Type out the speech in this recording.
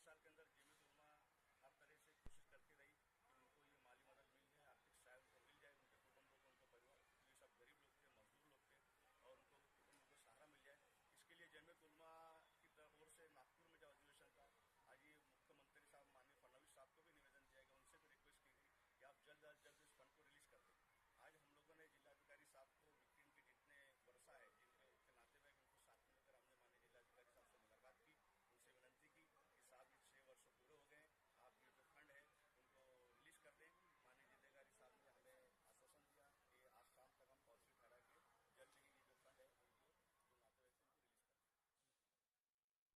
साल के अंदर जमीयत उलमा हर तरह से कोशिश करती रही कि उनको ये माली मदद मिल जाए, आर्थिक सहायता उनको मिल जाए, उनके कुटुंबों को, उनका परिवार, ये सब गरीब लोग थे, मजदूर लोग थे, और उनको कुटुंबों को सहारा मिल जाए। इसके लिए जमीयत उलमा की ओर से नागपुर में जब अधिवेशन था, आज ये मुख्यमंत्री साहब माननीय फडणवीस साहब को भी निवेदन दिया गया, उनसे भी रिक्वेस्ट की गई कि आप जल्द अज जल्द इस